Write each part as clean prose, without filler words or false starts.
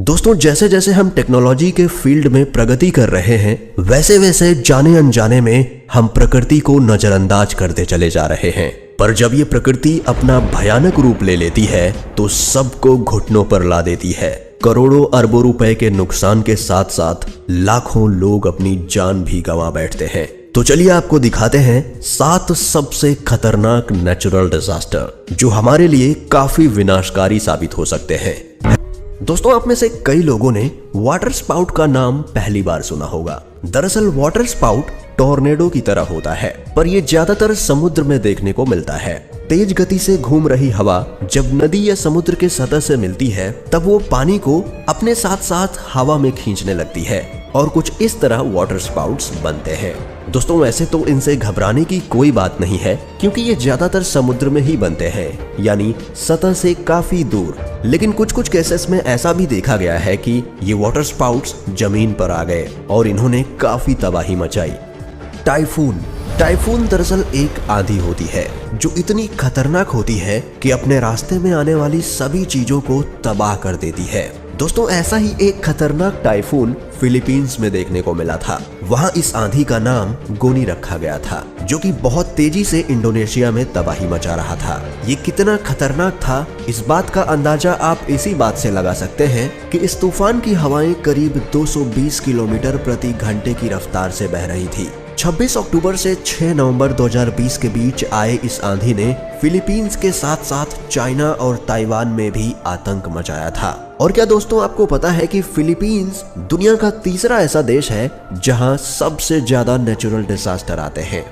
दोस्तों, जैसे जैसे हम टेक्नोलॉजी के फील्ड में प्रगति कर रहे हैं, वैसे वैसे जाने अनजाने में हम प्रकृति को नजरअंदाज करते चले जा रहे हैं। पर जब ये प्रकृति अपना भयानक रूप ले लेती है तो सबको घुटनों पर ला देती है। करोड़ों अरबों रुपए के नुकसान के साथ साथ लाखों लोग अपनी जान भी गंवा बैठते हैं। तो चलिए आपको दिखाते हैं 7 सबसे खतरनाक नेचुरल डिजास्टर जो हमारे लिए काफी विनाशकारी साबित हो सकते हैं। दोस्तों, आप में से कई लोगों ने वाटर स्पाउट का नाम पहली बार सुना होगा। दरअसल वाटर स्पाउट टॉर्नेडो की तरह होता है, पर यह ज्यादातर समुद्र में देखने को मिलता है। तेज गति से घूम रही हवा जब नदी या समुद्र के सतह से मिलती है, तब वो पानी को अपने साथ साथ हवा में खींचने लगती है और कुछ इस तरह वाटर स्पाउट्स बनते हैं। दोस्तों, वैसे तो इनसे घबराने की कोई बात नहीं है, क्योंकि ये ज्यादातर समुद्र में ही बनते हैं, यानी सतह से काफी दूर। लेकिन कुछ कुछ केसेस में ऐसा भी देखा गया है कि ये वाटर स्पाउट्स जमीन पर आ गए और इन्होंने काफी तबाही मचाई। टाइफून दरअसल एक आंधी होती है जो इतनी खतरनाक होती है कि अपने रास्ते में आने वाली सभी चीजों को तबाह कर देती है। दोस्तों, ऐसा ही एक खतरनाक टाइफून फिलीपींस में देखने को मिला था। वहाँ इस आंधी का नाम गोनी रखा गया था, जो कि बहुत तेजी से इंडोनेशिया में तबाही मचा रहा था। ये कितना खतरनाक था, इस बात का अंदाजा आप इसी बात से लगा सकते हैं कि इस तूफान की हवाएं करीब 220 किलोमीटर प्रति घंटे की रफ्तार से बह रही थी। 26 अक्टूबर से 6 नवंबर 2020 के बीच आए इस आंधी ने फिलीपींस के साथ साथ चाइना और ताइवान में भी आतंक मचाया था। और क्या दोस्तों, आपको पता है कि फिलीपींस दुनिया का तीसरा ऐसा देश है जहां सबसे ज्यादा नेचुरल डिजास्टर आते हैं।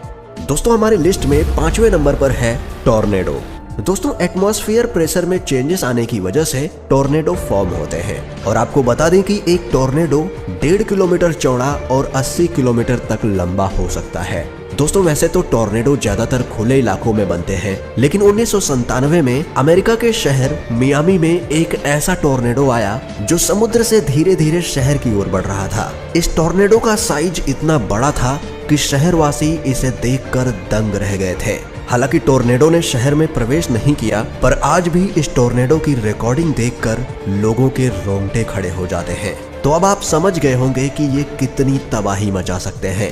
दोस्तों, हमारी लिस्ट में 5वें नंबर पर है टॉर्नेडो। दोस्तों, एटमॉस्फेयर प्रेशर में चेंजेस आने की वजह से टॉर्नेडो फॉर्म होते हैं। और आपको बता दें कि एक टॉर्नेडो 1.5 किलोमीटर चौड़ा और 80 किलोमीटर तक लंबा हो सकता है। दोस्तों, वैसे तो टॉर्नेडो ज्यादातर खुले इलाकों में बनते हैं, लेकिन 1997 में अमेरिका के शहर मियामी में एक ऐसा टॉर्नेडो आया जो समुद्र से धीरे धीरे शहर की ओर बढ़ रहा था। इस टॉर्नेडो का साइज इतना बड़ा था कि शहरवासी इसे देखकर दंग रह गए थे। हालांकि टॉर्नेडो ने शहर में प्रवेश नहीं किया, पर आज भी इस टॉर्नेडो की रिकॉर्डिंग देखकर लोगों के रोंगटे खड़े हो जाते हैं। तो अब आप समझ गए होंगे कि ये कितनी तबाही मचा सकते हैं।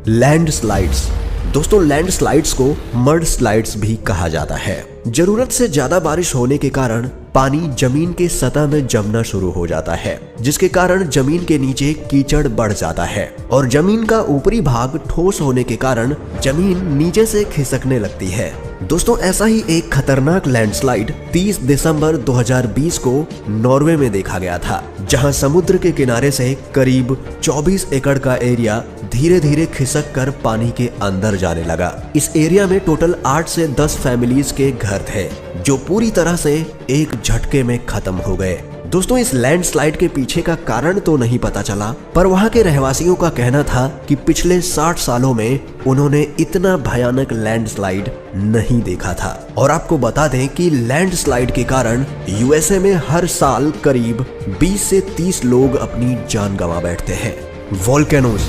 लैंडस्लाइड्स। दोस्तों, लैंडस्लाइड्स को मड स्लाइड्स भी कहा जाता है। जरूरत से ज्यादा बारिश होने के कारण पानी जमीन के सतह में जमना शुरू हो जाता है, जिसके कारण जमीन के नीचे कीचड़ बढ़ जाता है और जमीन का ऊपरी भाग ठोस होने के कारण जमीन नीचे से खिसकने लगती है। दोस्तों, ऐसा ही एक खतरनाक लैंडस्लाइड 30 दिसंबर 2020 को नॉर्वे में देखा गया था, जहां समुद्र के किनारे से करीब 24 एकड़ का एरिया धीरे धीरे खिसक कर पानी के अंदर जाने लगा। इस एरिया में टोटल 8 से 10 फैमिलीज के घर थे, जो पूरी तरह से एक झटके में खत्म हो गए। दोस्तों, इस लैंडस्लाइड के पीछे का कारण तो नहीं पता चला, पर वहां के रहवासियों का कहना था कि पिछले 60 सालों में उन्होंने इतना भयानक लैंडस्लाइड नहीं देखा था। और आपको बता दें कि लैंडस्लाइड के कारण यूएसए में हर साल करीब 20 से 30 लोग अपनी जान गंवा बैठते हैं। वोल्केनोज।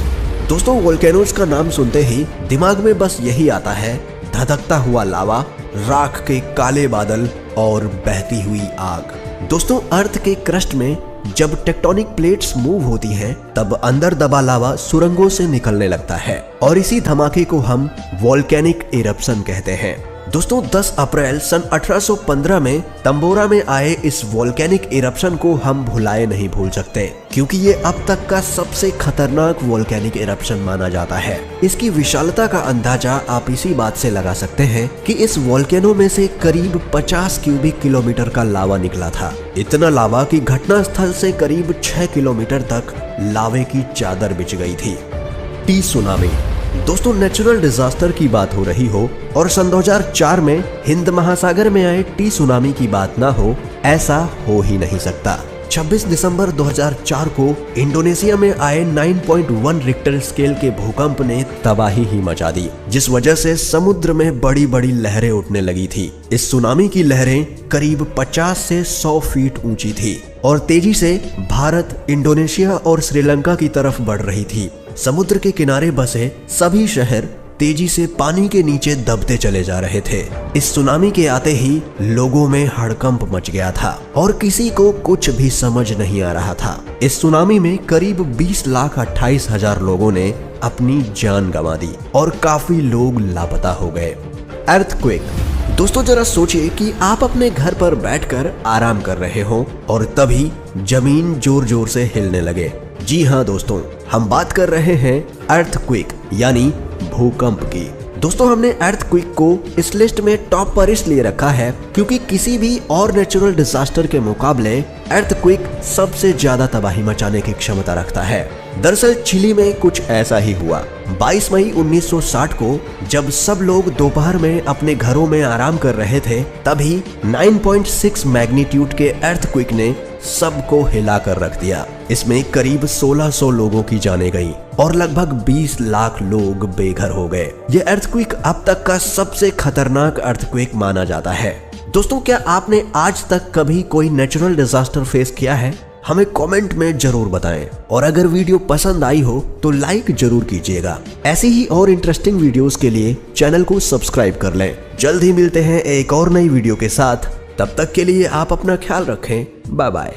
दोस्तों, वोल्केनोज का नाम सुनते ही दिमाग में बस यही आता है, धधकता हुआ लावा, राख के काले बादल और बहती हुई आग। दोस्तों, अर्थ के क्रस्ट में जब टेक्टोनिक प्लेट्स मूव होती हैं, तब अंदर दबा लावा सुरंगों से निकलने लगता है और इसी धमाके को हम वोल्केनिक इरप्शन कहते हैं। दोस्तों, 10 अप्रैल सन 1815 में तंबोरा में आए इस वोल्केनिक इरप्शन को हम भुलाए नहीं भूल सकते, क्योंकि ये अब तक का सबसे खतरनाक वोल्केनिक इरप्शन माना जाता है। इसकी विशालता का अंदाजा आप इसी बात से लगा सकते हैं कि इस वोल्केनो में से करीब 50 क्यूबिक किलोमीटर का लावा निकला था। इतना लावा कि घटना स्थल से करीब 6 किलोमीटर तक लावे की चादर बिछ गई थी। T tsunami. दोस्तों, नेचुरल डिजास्टर की बात हो रही हो और सन 2004 में हिंद महासागर में आए टी सुनामी की बात ना हो, ऐसा हो ही नहीं सकता। 26 दिसंबर 2004 को इंडोनेशिया में आए 9.1 रिक्टर स्केल के भूकंप ने तबाही ही मचा दी, जिस वजह से समुद्र में बड़ी बड़ी लहरें उठने लगी थी। इस सुनामी की लहरें करीब 50 से 100 फीट ऊंची थी और तेजी से भारत, इंडोनेशिया और श्रीलंका की तरफ बढ़ रही थी। समुद्र के किनारे बसे सभी शहर तेजी से पानी के नीचे दबते चले जा रहे थे। इस सुनामी के आते ही लोगों में हड़कंप मच गया था और किसी को कुछ भी समझ नहीं आ रहा था। इस सुनामी में करीब 20,28,000 लोगों ने अपनी जान गंवा दी और काफी लोग लापता हो गए। अर्थक्वेक। दोस्तों जरा सोचिए कि आप अपने घर पर बैठकर आराम कर रहे हो और तभी जमीन जोर जोर से हिलने लगे। जी हाँ दोस्तों, हम बात कर रहे हैं अर्थक्वेक यानी भूकंप की। दोस्तों हमने अर्थक्वेक को इस लिस्ट में टॉप पर इसलिए रखा है क्योंकि किसी भी और नेचुरल डिजास्टर के मुकाबले अर्थक्वेक सबसे ज्यादा तबाही मचाने की क्षमता रखता है। दरअसल चिली में कुछ ऐसा ही हुआ। 22 मई 1960 को जब सब लोग दोपहर में अपने घरों में आराम कर रहे थे, तभी 9.6 मैग्नीट्यूड के अर्थक्वेक ने सबको हिलाकर रख दिया। इसमें करीब 1600 लोगों की जानें गईं और लगभग 20 लाख लोग बेघर हो गए। यह अर्थक्वेक अब तक का सबसे खतरनाक अर्थक्वेक माना जाता है। दोस्तों क्या आपने आज तक कभी कोई नेचुरल डिजास्टर फेस किया है? हमें कमेंट में जरूर बताएं और अगर वीडियो पसंद आई हो तो लाइक जरूर कीजिएगा। ऐसी ही और इंटरेस्टिंग वीडियोस के लिए चैनल को सब्सक्राइब कर लें। जल्द ही मिलते हैं एक और नई वीडियो के साथ। तब तक के लिए आप अपना ख्याल रखें। Bye bye.